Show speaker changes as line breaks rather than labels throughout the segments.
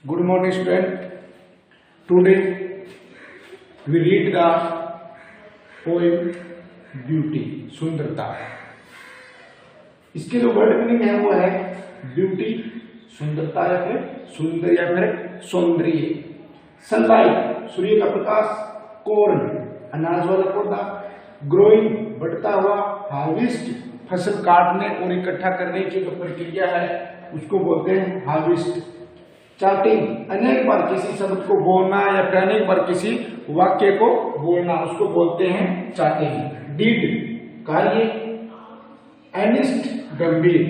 Good morning, student. Today we read the poem Beauty, सुंदरता. इसके जो वर्ड मीनिंग है वो है ब्यूटी, सुंदरता या फिर सुंदर या फिर सौंदर्य. सनलाइट, सूर्य का प्रकाश. कॉर्न, अनाज वाला पौधा. ग्रोइंग, बढ़ता हुआ. हार्वेस्ट, फसल काटने और इकट्ठा करने की जो प्रक्रिया है उसको बोलते हैं हार्वेस्ट. चार्टिंग, अनेक बार किसी शब्द को बोलना या फिर अनेक बार किसी वाक्य को बोलना, उसको बोलते हैं चार्टिंग. डीड, कार्य. एनिस्ट, गंभीर.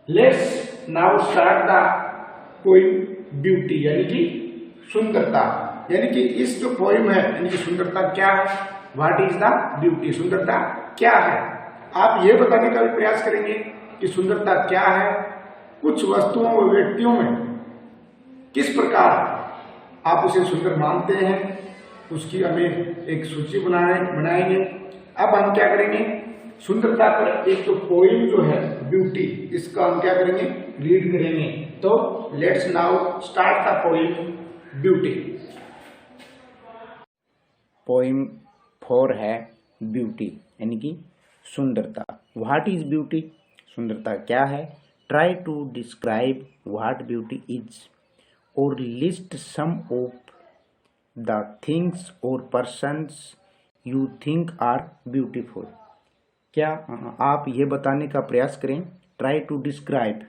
Let's now start the poem beauty यानी कि सुंदरता. यानी कि इस जो पोएम है यानी कि सुंदरता क्या है, व्हाट इज द ब्यूटी, सुंदरता क्या है. आप ये बताने का भी प्रयास करेंगे कि सुंदरता क्या है, कुछ वस्तुओं और व्यक्तियों में किस प्रकार आप उसे सुंदर मानते हैं, उसकी हमें एक सूची बनाएंगे. अब हम क्या करेंगे, सुंदरता पर एक तो पोएम जो है ब्यूटी, इसका हम क्या करेंगे, रीड करेंगे. तो let's now start the poem beauty.
Poem 4 है ब्यूटी यानी कि सुंदरता. व्हाट इज ब्यूटी, सुंदरता क्या है. Try to describe what beauty is और list some of the things और persons you think are beautiful. क्या आप ये बताने का प्रयास करें. Try to describe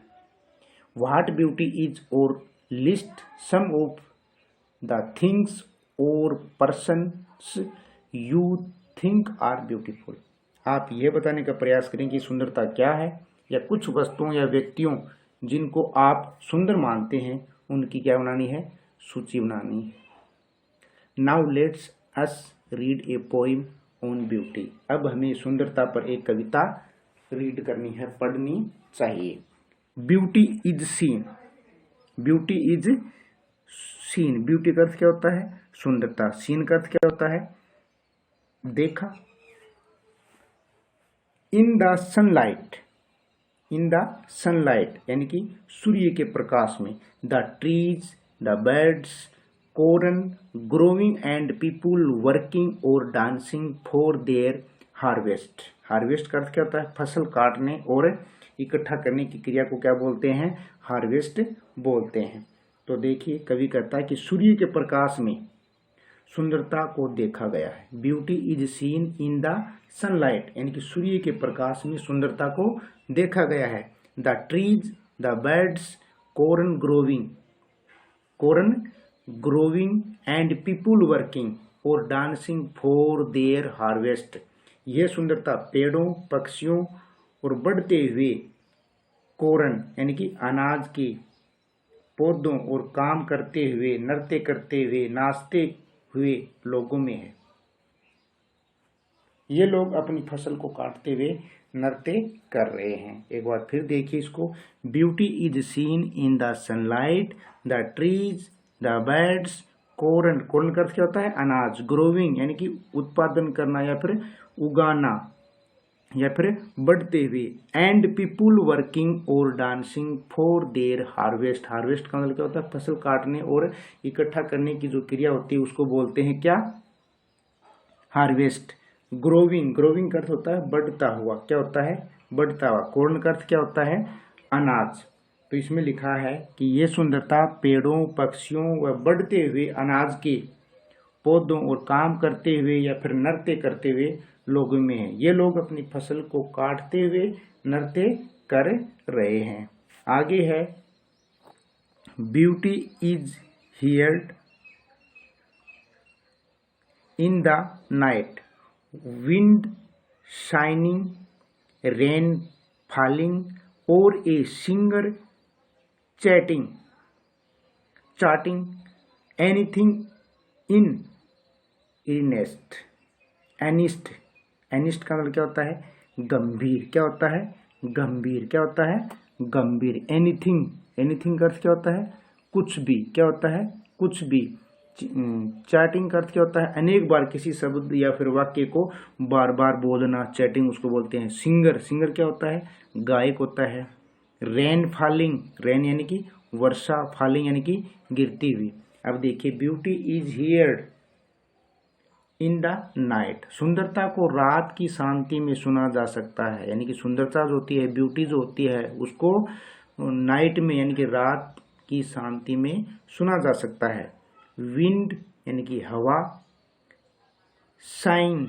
what beauty is और list some of the things और persons you think are beautiful. आप ये बताने का प्रयास करें कि सुंदरता क्या है या कुछ वस्तुओं या व्यक्तियों जिनको आप सुंदर मानते हैं उनकी क्या बनानी है, सूची बनानी है. Now let's us read a poem on beauty. अब हमें सुंदरता पर एक कविता रीड करनी है, पढ़नी चाहिए. Beauty is seen, beauty is seen. Beauty का अर्थ क्या होता है, सुंदरता. सीन का अर्थ क्या होता है, देखा. In the sunlight, in the sunlight यानी कि सूर्य के प्रकाश में. The trees, the birds, corn growing and people working और dancing for their harvest. Harvest का अर्थ क्या होता है, फसल काटने और इकट्ठा करने की क्रिया को क्या बोलते हैं, हार्वेस्ट बोलते हैं. तो देखिए कवि कहता है कि सूर्य के प्रकाश में सुंदरता को देखा गया है. Beauty is seen in the sunlight यानी कि सूर्य के प्रकाश में सुंदरता को देखा गया है. The trees, the birds, corn growing and people working और डांसिंग फॉर देयर हार्वेस्ट. यह सुंदरता पेड़ों, पक्षियों और बढ़ते हुए कॉर्न यानी कि अनाज के पौधों और काम करते हुए, नृत्य करते हुए, नाचते हुए लोगों में है. ये लोग अपनी फसल को काटते हुए नृत्य कर रहे हैं. एक बार फिर देखिए इसको. Beauty is seen in the sunlight, the trees, the birds, corn का अर्थ क्या होता है, अनाज. ग्रोविंग यानी कि उत्पादन करना या फिर उगाना या फिर बढ़ते हुए. एंड पीपुल वर्किंग और dancing for their harvest. Harvest का मतलब क्या होता है, फसल काटने और इकट्ठा करने की जो क्रिया होती है उसको बोलते हैं क्या, हार्वेस्ट. ग्रोविंग का अर्थ होता है बढ़ता हुआ. क्या होता है, बढ़ता हुआ. कॉर्न का अर्थ क्या होता है, अनाज. तो इसमें लिखा है कि ये सुंदरता पेड़ों, पक्षियों व बढ़ते हुए अनाज के पौधों और काम करते हुए या फिर नृत्य करते हुए लोगों में है. ये लोग अपनी फसल को काटते हुए नृत्य कर रहे हैं. आगे है beauty is heard in the night, wind shining, rain falling और a singer charting anything in earnest. Earnest का मतलब क्या होता है, गंभीर. क्या होता है, गंभीर. क्या होता है, गंभीर. एनीथिंग का अर्थ क्या होता है, कुछ भी. क्या होता है, कुछ भी. चैटिंग का अर्थ क्या होता है, अनेक बार किसी शब्द या फिर वाक्य को बार बार बोलना, चैटिंग उसको बोलते हैं. सिंगर क्या होता है, गायक होता है. रेन फॉलिंग, रेन यानी कि वर्षा, फॉलिंग यानी कि गिरती हुई। अब देखिए, beauty is heard in the night, सुंदरता को रात की शांति में सुना जा सकता है। यानी कि सुंदरता जो होती है, ब्यूटी जो होती है, उसको नाइट में यानी कि रात की शांति में सुना जा सकता है। विंड यानी कि हवा, साइंग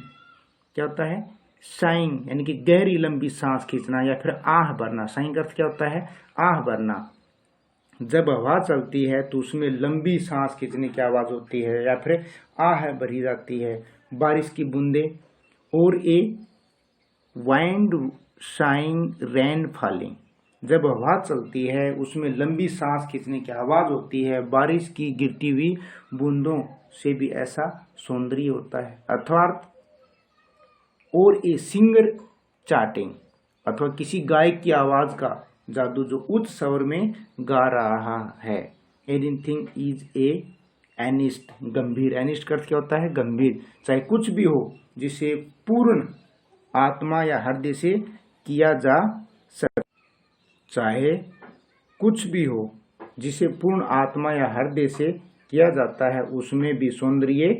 क्या होता है, साइंग यानी कि गहरी लंबी सांस खींचना या फिर आह भरना। साइंग का अर्थ क्या होता है, आह भरना। जब हवा चलती है तो उसमें लंबी सांस खींचने की आवाज होती है या फिर आह भरी जाती है। बारिश की बूंदे और ए वाइंड साइंग रेन फॉलिंग, जब हवा चलती है उसमें लंबी सांस खींचने की आवाज होती है। बारिश की गिरती हुई बूंदों से भी ऐसा सौंदर्य होता है। अर्थात और ए सिंगर चार्टिंग, अथवा किसी गायक की आवाज का जादू जो उच्च स्वर में गा रहा है। एनीथिंग इज ए एनिस्ट, गंभीर। एनिस्ट का अर्थ क्या होता है, गंभीर। चाहे कुछ भी हो जिसे पूर्ण आत्मा या हृदय से किया जा सके, चाहे कुछ भी हो जिसे पूर्ण आत्मा या हृदय से किया जाता है, उसमें भी सौंदर्य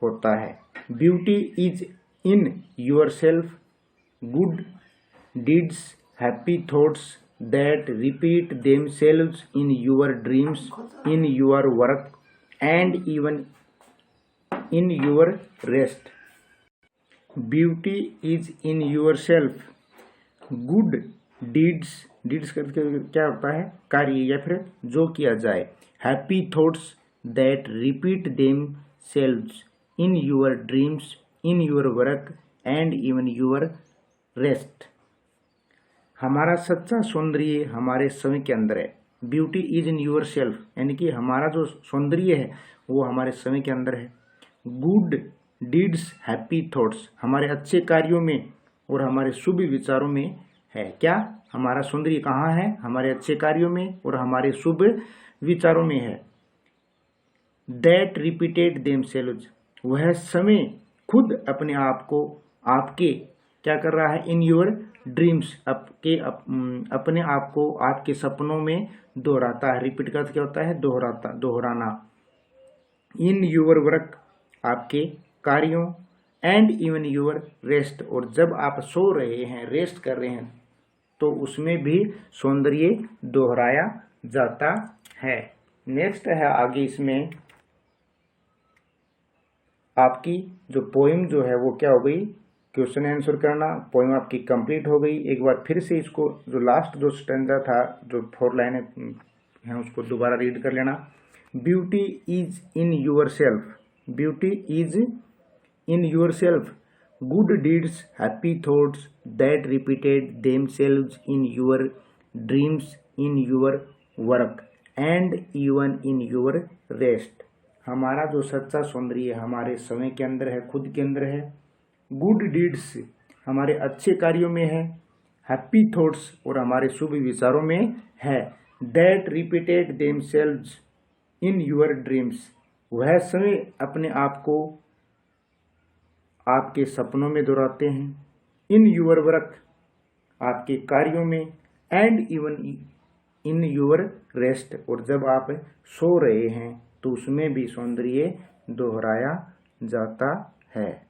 होता है। Beauty is in your self, good deeds, happy thoughts that repeat themselves in your dreams, in your work and even in your rest. Beauty is in your self, good deeds, deeds करके क्या होता है, कार्य या फिर जो किया जाए। Happy thoughts that repeat them selves in your dreams, in your work and even your rest. हमारा सच्चा सौंदर्य हमारे समय के अंदर है। Beauty is in your self, यानी कि हमारा जो सौंदर्य है वो हमारे समय के अंदर है। गुड डीड्स, हैप्पी थॉट्स, हमारे अच्छे कार्यों में और हमारे शुभ विचारों में है। क्या हमारा सौंदर्य कहाँ है, हमारे अच्छे कार्यों में और हमारे शुभ विचारों में है। दैट रिपीटेड देमसेल्व्स, वह समय खुद अपने आप को आपके क्या कर रहा है, इन योर ड्रीम्स, अपने आप को आपके सपनों में दोहराता है। रिपीट का क्या होता है, दोहराना। इन योर वर्क, आपके कार्यों, एंड इवन योर रेस्ट, और जब आप सो रहे हैं, रेस्ट कर रहे हैं, तो उसमें भी सौंदर्य दोहराया जाता है। नेक्स्ट है आगे, इसमें आपकी जो पोएम जो है वो क्या हो गई, क्वेश्चन आंसर करना। पोएम आपकी कंप्लीट हो गई। एक बार फिर से इसको जो लास्ट जो स्टैंजा था, जो 4 लाइनें हैं, उसको दोबारा रीड कर लेना। Beauty is in your self, beauty is in your self, good deeds, happy thoughts that repeated themselves in your dreams, in your work and even in your rest. हमारा जो सच्चा सौंदर्य हमारे समय के अंदर है, खुद के अंदर है। गुड डीड्स, हमारे अच्छे कार्यों में है। हैप्पी थॉट्स, और हमारे शुभ विचारों में है। That repeated themselves in your dreams, वह समय अपने आप को आपके सपनों में दोहराते हैं। इन योर वर्क, आपके कार्यों में। And even in your rest, और जब आप सो रहे हैं तो उसमें भी सौंदर्य दोहराया जाता है।